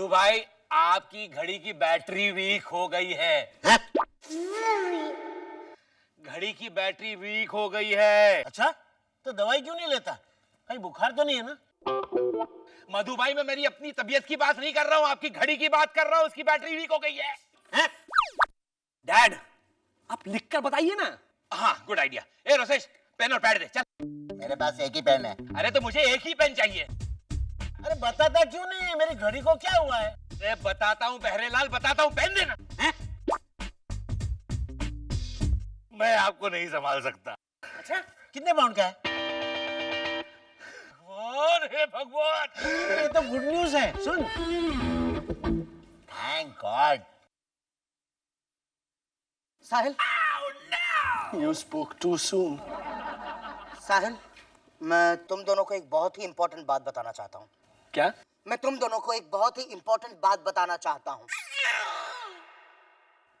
भाई आपकी घड़ी की बैटरी वीक हो गई है। घड़ी की बैटरी वीक हो गई है। अच्छा, तो दवाई क्यों नहीं लेता? कहीं बुखार तो नहीं है ना? मधु भाई मैं मेरी अपनी तबीयत की बात नहीं कर रहा हूँ, आपकी घड़ी की बात कर रहा हूँ। उसकी बैटरी वीक हो गई है। डैड, आप लिखकर बताइए ना। हाँ, गुड आइडिया। ए रोसेश, पेन और पैड दे चल। मेरे पास एक ही पेन है। अरे तो मुझे एक ही पेन चाहिए। अरे बताता क्यों नहीं है? मेरी घड़ी को क्या हुआ है? अरे बताता हूँ बहरेलाल, बताता हूँ, पेन देना। मैं आपको नहीं संभाल सकता। अच्छा, कितने पाउंड का है? भगवान हे भगवान, ये तो गुड न्यूज है। सुन, thank God. Sahil, You spoke too soon. Sahil, मैं तुम दोनों को एक बहुत ही इंपॉर्टेंट बात बताना चाहता हूँ। क्या? मैं तुम दोनों को एक बहुत ही इंपॉर्टेंट बात बताना चाहता हूँ।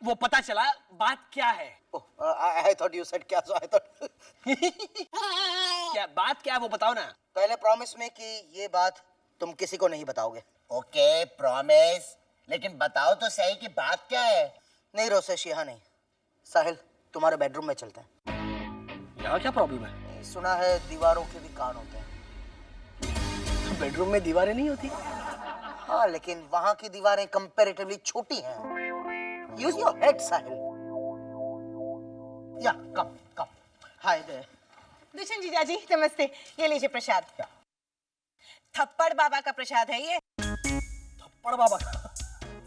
वो पता चला, बात क्या है? I thought you said क्या? So I thought क्या बात क्या है वो बताओ ना। पहले प्रॉमिस में कि ये बात तुम किसी को नहीं बताओगे। Okay, promise. लेकिन बताओ तो सही कि बात क्या है। नहीं रोसेश, यहाँ नहीं। साहिल, तुम्हारे बेडरूम में चलते हैं। यहाँ क्या प्रॉब्लम है? सुना है दीवारों के भी कान होते हैं। तो बेडरूम में दीवारें नहीं होती? हाँ, लेकिन वहाँ की दीवारें कंपैरेटिवली छोटी हैं। Use your head, साहिल। या, कम। Hi there. दुष्यंत जीजा जी नमस्ते, ये लीजिए प्रसाद। थप्पड़ बाबा का प्रसाद है ये। थप्पड़ बाबा का?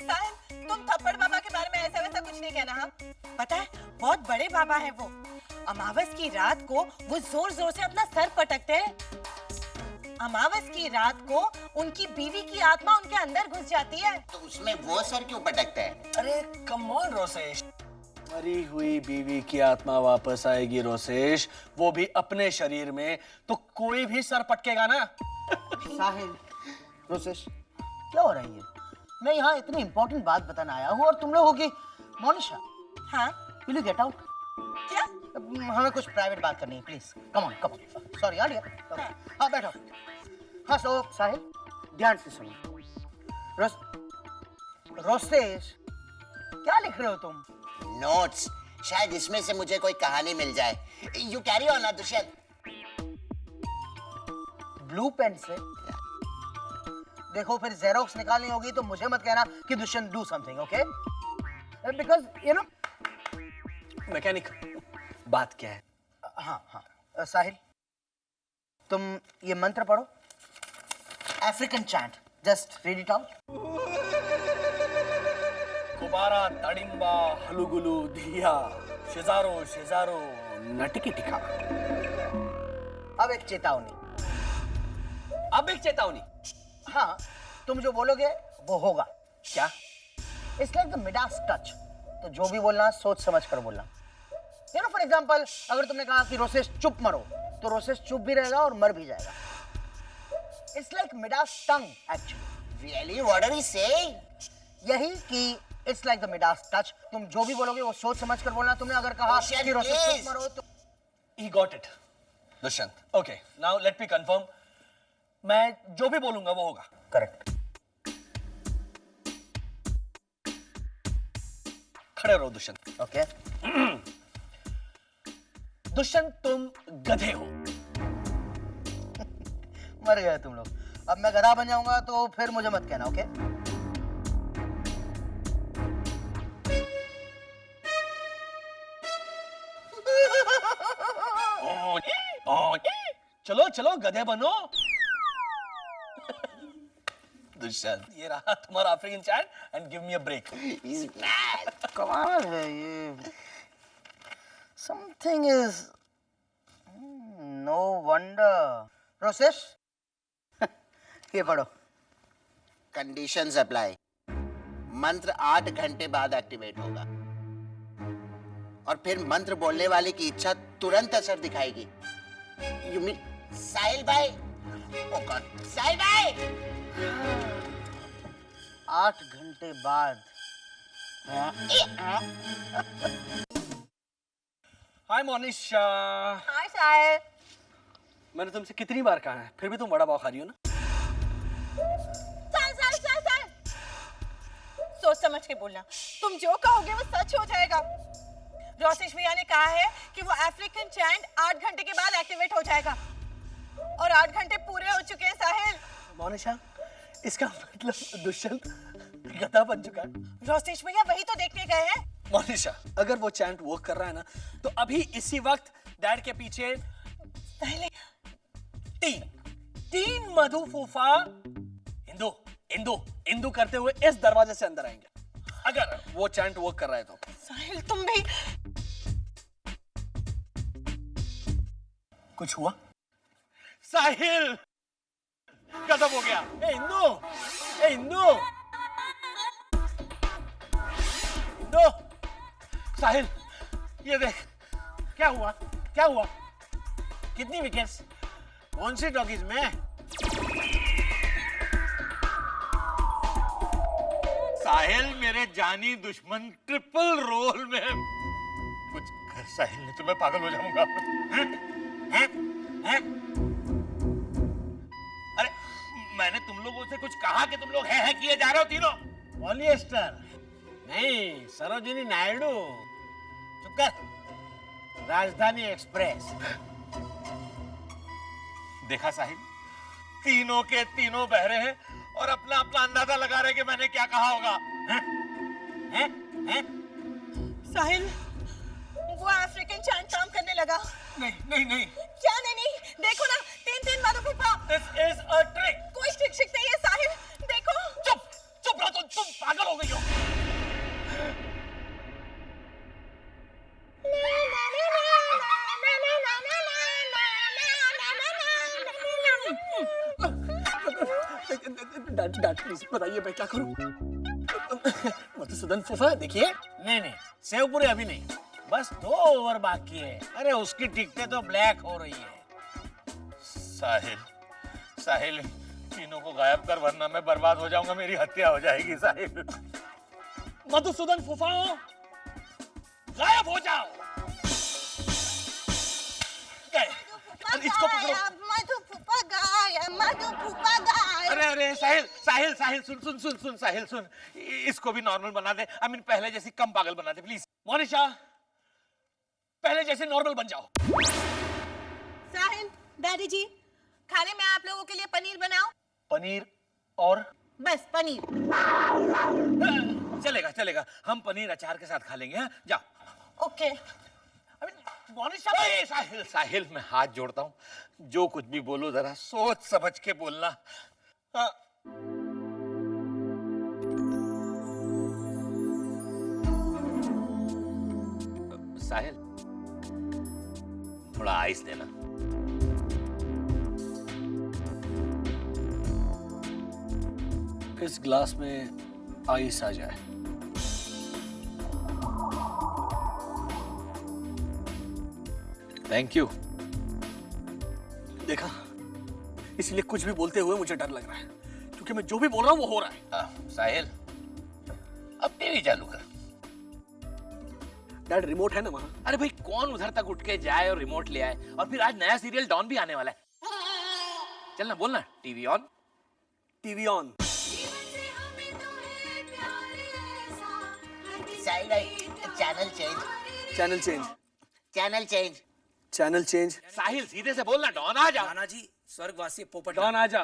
साहिल, तुम थप्पड़ बाबा के बारे में ऐसा वैसा कुछ नहीं कहना। हाँ, पता है बहुत बड़े बाबा है वो। अमावस की रात को वो जोर जोर से अपना सर पटकते हैं। अमावस की रात को उनकी बीवी की आत्मा उनके अंदर घुस जाती है। तो उसमें वो सर क्यों पटकते हैं? अरे कम ऑन रोसेश, मरी हुई बीवी की आत्मा वापस आएगी रोसेश, वो भी अपने शरीर में, तो कोई भी सर पटकेगा ना। साहिल, रोसेश, क्या हो रहा है ये? मैं यहाँ इतनी इंपॉर्टेंट बात बताने आया हूँ और तुम लोग हो कि मोनिशा, हाँ, विल यू गेट आउट? क्या? हमें कुछ प्राइवेट बात करनी है, प्लीज। Come on. सॉरी यार। हाँ, बैठो। हाँ, सो साहिल, ध्यान से सुनो। रोसेश, क्या लिख रहे हो तुम? नोट्स, शायद इसमें से मुझे कोई कहानी मिल जाए। यू कैरी ऑन ना दुष्यंत। ब्लू पेन से? देखो, फिर जेरोक्स निकालनी होगी तो मुझे मत कहना कि Dushyant do something, okay? Because you know. Mechanic, बात क्या है? हाँ, साहिल, तुम ये मंत्र पढ़ो, African chant. Just read it out. कुबारा तड़िंबा हलुगुलु दिया शेजारो शेजारो नटकी टिका। अब एक चेतावनी। हाँ, तुम जो बोलोगे वो होगा। क्या? It's like the Midas touch. तो जो भी बोलना सोच समझ कर बोलना। यू नो, फॉर एग्जांपल, अगर तुमने कहा कि रोसेश चुप मरो, तो रोसेश चुप भी रहेगा और मर भी जाएगा। It's like Midas tongue actually. Really, what are you saying? यही कि it's like the Midas touch. तुम जो भी बोलोगे वो सोच समझ कर बोलना। तुमने अगर कहा Dushyan, कि रोसेश please. चुप मरो तो He got it. Dushyant, okay, now let me confirm. मैं जो भी बोलूंगा वो होगा। करेक्ट। खड़े रहो दुष्यंत। ओके। दुष्यंत, तुम गधे हो। मर गए तुम लोग। अब मैं गधा बन जाऊंगा तो फिर मुझे मत कहना, ओके? चलो चलो गधे बनो। दुष्यंत, ये रहा तुम्हारा African chat and give me a break. He's mad. कमाल है ये। Something is no wonder. Rosesh, ये पढ़ो। Conditions apply. मंत्र 8 घंटे बाद एक्टिवेट होगा और फिर मंत्र बोलने वाले की इच्छा तुरंत असर दिखाएगी। यू मीन साहिल भाई? ओह गॉड, साहिल भाई! 8 घंटे बाद। हाय मोनिशा। हाय साहिल। मैंने तुमसे कितनी बार कहा है, फिर भी तुम बड़ा पाव खा रही हो ना। साहिल, समझ के बोलना। तुम जो कहोगे वो सच हो जाएगा। रोसेश भैया ने कहा है कि वो अफ्रीकन चैंट 8 घंटे के बाद एक्टिवेट हो जाएगा और 8 घंटे पूरे हो चुके हैं साहिल। मोनिशा, इसका मतलब दुष्यंत गधा बन चुका है। रोसेश भैया वही तो देखने गए हैं। मोनिशा, अगर वो चैंट वर्क कर रहा है ना, तो अभी इसी वक्त डैड के पीछे पहले तीन मधु फूफा इंदू इंदू इंदू करते हुए इस दरवाजे से अंदर आएंगे, अगर वो चैंट वर्क कर रहा है तो। साहिल तुम भी। कुछ हुआ? साहिल गजब हो गया। ए इंदू, ए इंदू, इंदू, साहिल ये देख। क्या हुआ? क्या हुआ? कितनी विकेट्स? कौन सी डॉगीज में? साहिल मेरे जानी दुश्मन ट्रिपल रोल में। कुछ कर साहिल, नहीं तो मैं पागल हो जाऊंगा। हैं? अरे मैंने तुम लोगों से कुछ कहा कि तुम लोग हैं किए जा रहे हो तीनों? पॉलिएस्टर नहीं, सरोजिनी नायडू। चुप कर। राजधानी एक्सप्रेस। देखा साहिल, तीनों के तीनों बहरे हैं और अपना अपना अंदाजा लगा रहे कि मैंने क्या कहा होगा। हैं? साहिल वो अफ्रीकन चैंट काम करने लगा। नहीं नहीं नहीं, क्या नहीं? देखो ना, 3 मधु फूफा। This is a trick. कोई शिक्षक नहीं है साहिल, देखो। चुप रहो, तुम पागल हो गई हो। डैड प्लीज बताइए मैं क्या करूं? मधुसूदन फूफा देखिए। नहीं, सेव पूरे अभी नहीं, बस 2 ओवर बाकी है। अरे उसकी टिकटें तो ब्लैक हो रही है। साहिल तीनों को गायब कर, वरना मैं बर्बाद हो जाऊंगा, मेरी हत्या हो जाएगी। साहिल मधुसूदन फूफा गायब हो जाओ। गए। इसको पकड़ो। मधु फूफा गायब, मधु फूफा गायब। अरे साहिल सुन साहिल सुन, इसको भी नॉर्मल बना दे। आई मीन पहले जैसी कम पागल बना दे प्लीज। मोनिशा, पहले जैसे नॉर्मल बन जाओ। साहिल, डैडी जी, खाने में आप लोगों के लिए पनीर बनाओ। पनीर और बस पनीर। चलेगा, हम पनीर अचार के साथ खा लेंगे। हाँ? जाओ। ओके। मोनिशा, साहिल मैं हाथ जोड़ता हूँ, जो कुछ भी बोलो जरा सोच समझ के बोलना। हाँ। साहिल थोड़ा आइस देना। इस ग्लास में आइस आ जाए। Thank you. देखा, इसलिए कुछ भी बोलते हुए मुझे डर लग रहा है, क्योंकि मैं जो भी बोल रहा हूं वो हो रहा है। साहिल अब टीवी चालू कर। डैड रिमोट है ना वहां? अरे भाई कौन उधर तक उठ के जाए और रिमोट ले आए? और फिर आज नया सीरियल डॉन भी आने वाला है। चलना, बोलना TV on. TV on. Side channel change. Channel change. Channel change. Channel change. Sahil सीधे से बोलना, डॉन आ जा। नाना जी, स्वर्गवासी पोपट डॉन आ जा।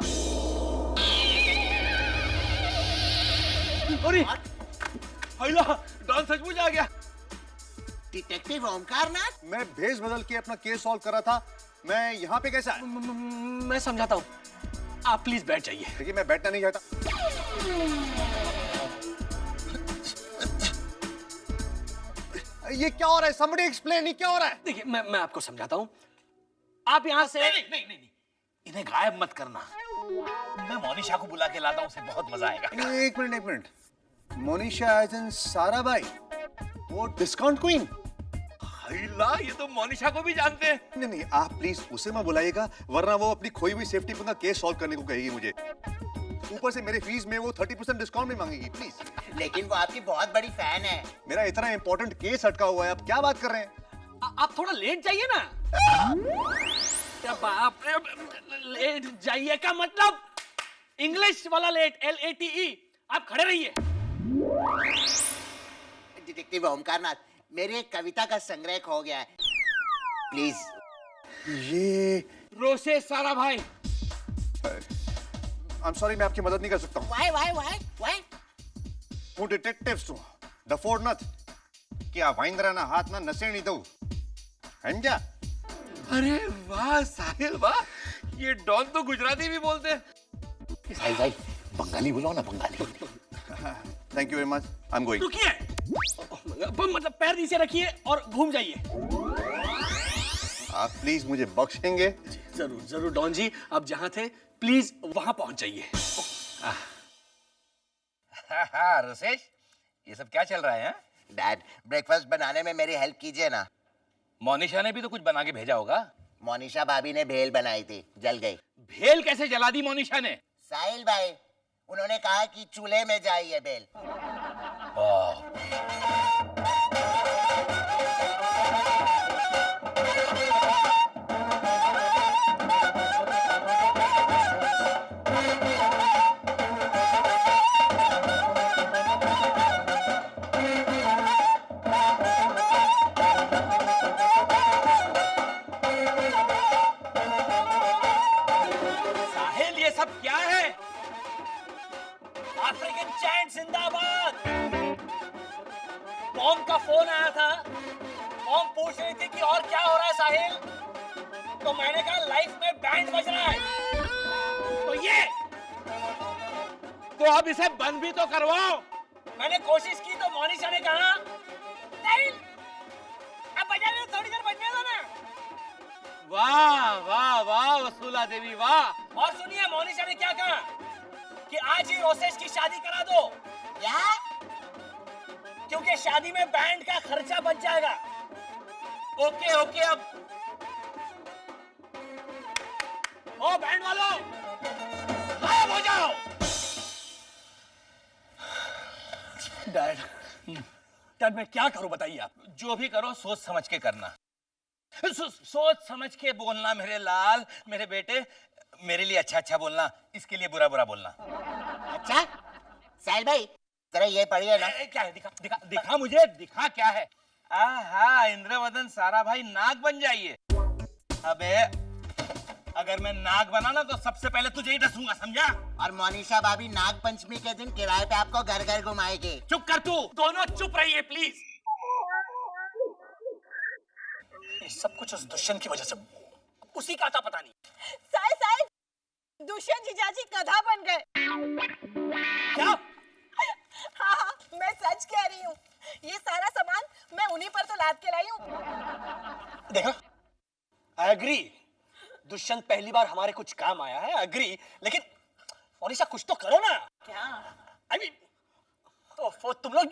अरे हैला, डॉन सचमुच आ गया। डिटेक्टिव ओमकार नाथ। मैं भेष बदल के अपना केस सॉल्व कर रहा था, मैं यहाँ पे कैसा? मैं समझाता हूँ, आप प्लीज बैठ जाइए। देखिए मैं बैठना नहीं चाहता। ये क्या हो रहा है? Somebody explain, ये क्या हो रहा है? देखिए मैं आपको समझाता हूँ। आप यहाँ से नहीं, इन्हें गायब मत करना। मैं मोनिशा को बुला के लाता हूँ, उसे बहुत मजा आएगा। एक मिनट। मोनिशा एज इन सारा भाई, वो डिस्काउंट क्वीन। हैला, ये तो मोनिशा को भी जानते हैं। नहीं, आप प्लीज उसे मत बुलाइएगा, वरना वो अपनी खोई हुई सेफ्टी पिन का केस सॉल्व करने को कहेगी मुझे। ऊपर से मेरे फीस में वो 30% डिस्काउंट भी मांगेगी प्लीज। लेकिन वो आपकी बहुत बड़ी फैन है। मेरा इतना इंपॉर्टेंट केस अटका हुआ है, आप क्या बात कर रहे हैं? आप थोड़ा लेट जाइए ना। क्या बाप रे, लेट जाइए का मतलब इंग्लिश वाला लेट, LATE। आप खड़े रहिए। डिटेक्टिव ओमकारनाथ, मेरी एक कविता का संग्रह खो गया है, प्लीज। ये रोसेश सारा भाई, आई एम सॉरी, मैं आपकी मदद नहीं कर सकता हूँ। वाई હું ડિટેક્ટિવ છું, ડફોડ નથ કે આ વાંદરાના હાથના નસેણી દઉં, સમજ્યા? अरे वाह साहिल वाह, ये डॉन तो गुजराती भी बोलते हैं। साहिल भाई बंगाली बोलो ना, Bengali. Thank you very much, I am going. रुकिए, मतलब पैर नीचे रखिए और घूम जाइए। आप प्लीज मुझे बख्शेंगे? जरूर जरूर डॉन जी, आप जहां थे प्लीज वहां पहुंच जाइए। हाँ रोसेश, ये सब क्या चल रहा है? डैड, ब्रेकफास्ट बनाने में मेरी हेल्प कीजिए ना। मोनिशा ने भी तो कुछ बना के भेजा होगा। मोनिशा भाभी ने भेल बनाई थी, जल गई। भेल कैसे जला दी मोनिशा ने? साहिल भाई, उन्होंने कहा कि चूल्हे में जाइए भेल। साहिल, ये सब क्या है? अफ्रीकन चैंट जिंदाबाद। मॉम का फोन आया था, मॉम पूछ रही थी कि और क्या हो रहा है साहिल, तो मैंने कहा लाइफ में बैंड बज रहा है। तो ये तो अब इसे बंद भी तो करवाओ। मैंने कोशिश की तो मोनिशा ने कहा साहिल अब बजा रहे, थोड़ी देर बजने दो ना। वाह वाह वाह वसूला देवी वाह। और सुनिए, मोनिशा ने क्या कहा कि आज ही रोसेश की शादी करा दो। क्या? क्योंकि शादी में बैंड का खर्चा बच जाएगा। ओके ओके, अब ओ बैंड वालों, गायब हो जाओ। डैड मैं क्या करूं बताइए आप। जो भी करो सोच समझ के करना, सोच समझ के बोलना मेरे लाल, मेरे बेटे। मेरे लिए अच्छा अच्छा बोलना, इसके लिए बुरा बुरा बोलना। अच्छा साहिल भाई, जरा ये पढ़िए ना। क्या है? दिखा दिखा दिखा मुझे, दिखा क्या है? आहा, इंद्रवदन सारा भाई नाग बन जाइए। अबे अगर मैं नाग बना ना तो सबसे पहले तुझे ही डसूंगा, समझा? और मोनिशा भाभी नाग पंचमी के दिन किराए पे आपको घर घर घुमाएगी। चुप कर तू। दोनों चुप रहिए प्लीज। ये सब कुछ उस दुष्यंत की वजह से, उसी का था पता नहीं। साहिल, दुष्यंत जीजाजी गधा बन गए। क्या? हाँ, मैं सच कह रही हूँ। ये सारा सामान मैं उन्हीं पर तो लाद के लाई हूँ। देखा, आई एग्री, दुष्यंत पहली बार हमारे कुछ काम आया है, एग्री, लेकिन मोनिशा कुछ तो करो ना। क्या? आई मीन, तुम लोग,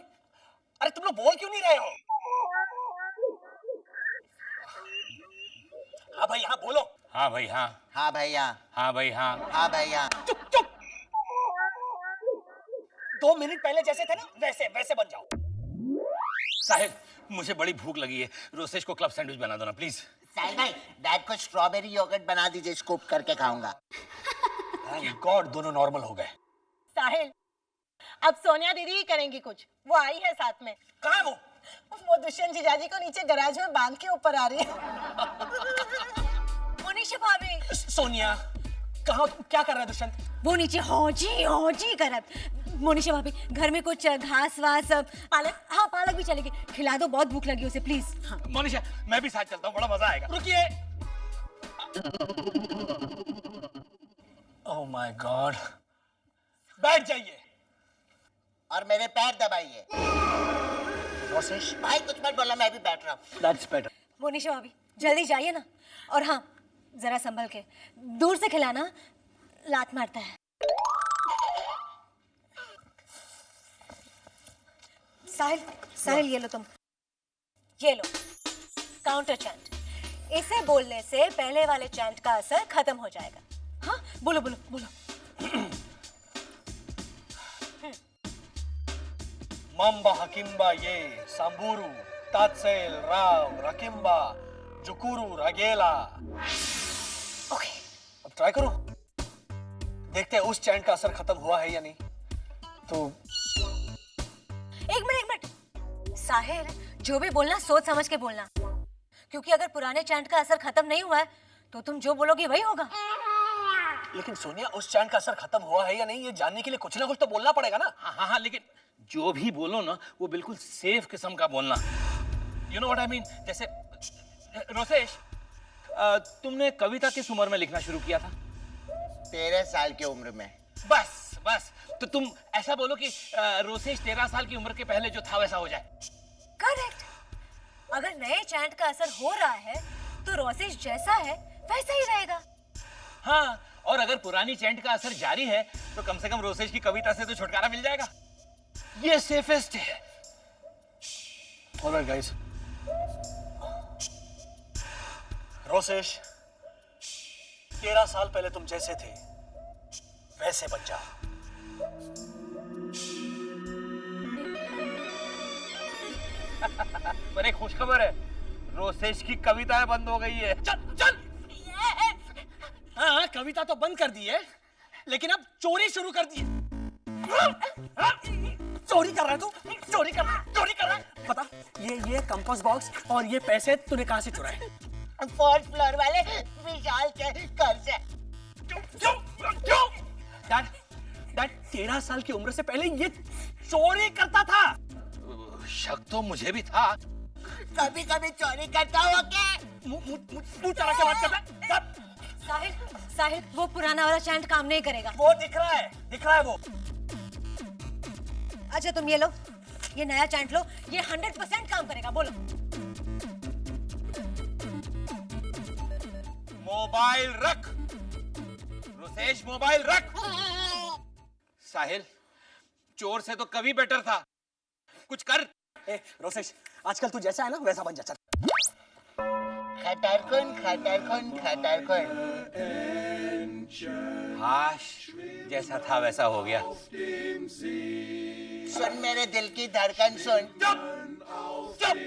अरे तुम लोग बोल क्यों नहीं रहे हो? हाँ भाई हाँ बोलो। हाँ भाई हाँ, हाँ भैया, हाँ भाई हाँ। हाँ भैया। चुप चुप। 2 मिनट पहले जैसे थे ना, वैसे वैसे बन जाओ। साहिब, मुझे बड़ी भूख लगी है, रोसेश को क्लब सैंडविच बना दो ना प्लीज। साहिल भाई, डैड को स्ट्रॉबेरी योगर्ट बना दीजिए, स्कूप करके खाऊंगा। थैंक गॉड दोनों नॉर्मल हो गए। साहिल, अब सोनिया दीदी ही करेंगी कुछ। वो आई है साथ में। कहाँ है वो दुष्यंत जीजाजी को नीचे गैराज में बांध के ऊपर आ रही है। मोनिशा भाभी, सोनिया, कहाँ, क्या कर रहा है दुष्यंत? वो नीचे हौजी करत। मोनिशा भाभी, घर में कुछ घास वास, पालक, हाँ पालक भी चलेगी, खिला दो, बहुत भूख लगी उसे प्लीज। हाँ। मोनिशा, मैं भी साथ चलता हूँ, बड़ा मजा आएगा। रुकिए। ओह माय गॉड, बैठ जाइए और मेरे पैर दबाइए। रोसेश, भाई कुछ मत बोलना, मैं भी बैठ रहा हूँ। That's better. मोनिशा भाभी जल्दी जाइए ना, और हाँ जरा संभल के, दूर से खिलाना, लात मारता है। साहिल ये लो तुम, ये लो काउंटर चैंट। इसे बोलने से पहले वाले चैंट का असर खत्म हो जाएगा। हाँ बोलो बोलो बोलो। मम्बा हकिम्बा ये सांबूरू तात्सेल राव रकिम्बा जुकुरू रगेला। ओके, अब ट्राई करो, देखते हैं उस चैंट का असर खत्म हुआ है या नहीं। तो एक मिनट साहिल, जो भी बोलना सोच समझ के बोलना, क्योंकि अगर पुराने चैंट का असर खत्म नहीं हुआ है तो तुम जो बोलोगे वही होगा। लेकिन सोनिया, उस चैंट का असर खत्म हुआ है या नहीं, ये जानने के लिए कुछ ना कुछ तो बोलना पड़ेगा ना। हाँ, लेकिन जो भी बोलो ना वो बिल्कुल सेफ किस्म का बोलना। You know what I mean? जैसे रोसेश, तुमने कविता किस उम्र में लिखना शुरू किया था? 13 साल की उम्र में। बस तो तुम ऐसा बोलो कि रोसेश 13 साल की उम्र के पहले जो था वैसा हो जाए। करेक्ट। अगर नए चैंट का असर हो रहा है तो रोसेश जैसा है वैसा ही रहेगा। हाँ, और अगर पुरानी चैंट का असर जारी है तो कम से कम रोसेश की कविता से तो छुटकारा मिल जाएगा। ये सेफेस्ट है। ऑलराइट गाइस, रोसेश, 13 साल पहले तुम जैसे थे वैसे बन जाओ। पर एक खुशखबर है, रोसेश की कविताएं बंद हो गई है। चल। हाँ, कविता तो बंद कर दी है, लेकिन अब चोरी शुरू कर दी है। चोरी कर रहा है तू? चोरी कर रहा है। पता, ये कंपास बॉक्स और ये पैसे तूने कहाँ से चुराए? 4th फ्लोर वाले विशाल के घर से। डैड 13 साल की उम्र से पहले ये चोरी करता था। शक तो मुझे भी था। कभी कभी चोरी करता हो क्या? मुंह चला के बात करता है। साहिल, वो पुराना वाला चैंट काम नहीं करेगा। वो दिख रहा है वो। अच्छा तुम ये लो, ये नया चैंट लो, ये 100% काम करेगा। बोलो। मोबाइल रख रोसेश, मोबाइल रख। साहिल, चोर से तो कभी बेटर था। कुछ कर। रोसेश, आजकल तू जैसा है ना वैसा बन जा। चल। खटर खून। हाश, जैसा था वैसा हो गया। सुन मेरे दिल की धड़कन सुन। चुप।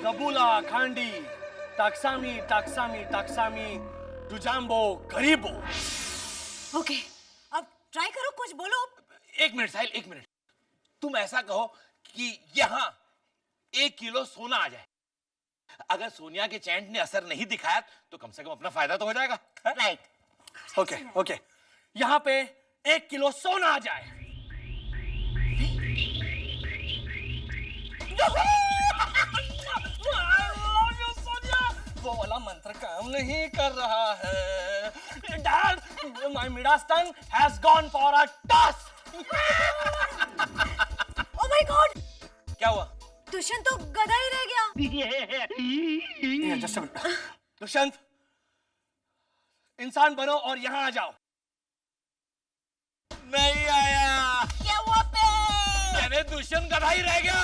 कबूला खांडी टाक्सामी दुजाम्बो गरीबो। ओके, अब ट्राई करो, कुछ बोलो। एक मिनट साहिल, एक मिनट। तुम ऐसा कहो कि यहाँ 1 किलो सोना आ जाए। अगर सोनिया के चैंट ने असर नहीं दिखाया तो कम से कम अपना फायदा तो हो जाएगा। राइट। ओके, यहाँ पे 1 किलो सोना आ जाए। वो वाला मंत्र काम नहीं कर रहा है। Dad, my Midas tongue has gone for a toss. Oh my God! क्या हुआ? दुष्यंत तो गधा ही रह गया। Just a minute. दुष्यंत, इंसान बनो और यहाँ आ जाओ। नहीं आया। क्या हुआ पे? अरे दुष्यंत गधा ही रह गया।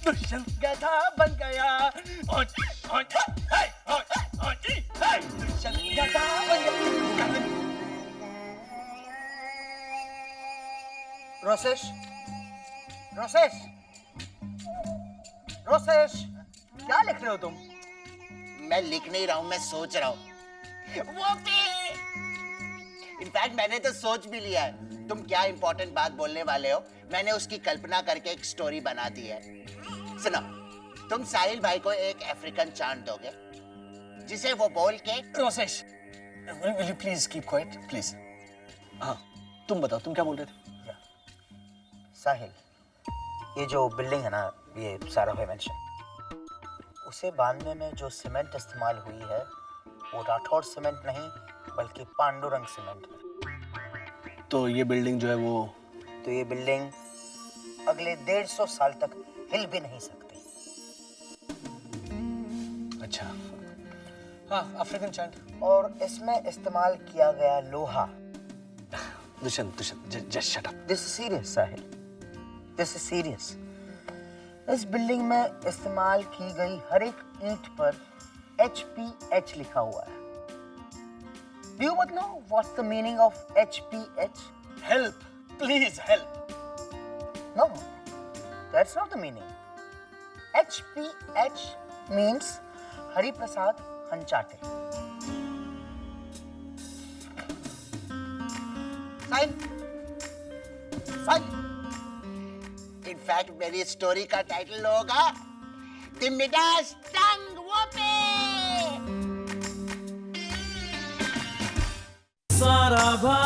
दुष्यंत गधा बन गया। दुष्यंत गधा बन गया। रोसेश, क्या लिख रहे हो तुम? मैं लिख नहीं रहा हूँ, मैं सोच रहा हूँ। वो पे। इनफैक्ट मैंने तो सोच भी लिया है। तुम क्या इंपॉर्टेंट बात बोलने वाले हो, मैंने उसकी कल्पना करके एक स्टोरी बना दी है। सुनो, तुम साहिल भाई को एक अफ्रीकन चांट दोगे जिसे वो बोल के। Rosesh, will you please keep quiet, please? हाँ, तुम बताओ, तुम क्या बोल रहे थे? साहिल, ये जो बिल्डिंग है ना, ये सारा भाई मेंशन, उसे बांधने में जो सीमेंट इस्तेमाल हुई है वो राठौड़ सीमेंट नहीं बल्कि पांडुरंग सीमेंट है। तो ये बिल्डिंग जो है वो, तो ये बिल्डिंग अगले 150 साल तक हिल भी नहीं सकती। अच्छा, हाँ, अफ्रीकन चैंट। और इसमें इस्तेमाल किया गया लोहा। Dushyant, just shut up. This is serious Sahil, this is serious. इस बिल्डिंग में इस्तेमाल की गई हर एक ईंट पर HPH लिखा हुआ है। Do you know what's the meaning of HPH? Help, please help. No, that's not the meaning. HPH means Hari Prasad Hanchate. Sign. Fun. In fact मेरी स्टोरी का टाइटल होगा द मिडास टंग वोपे। सारा भाई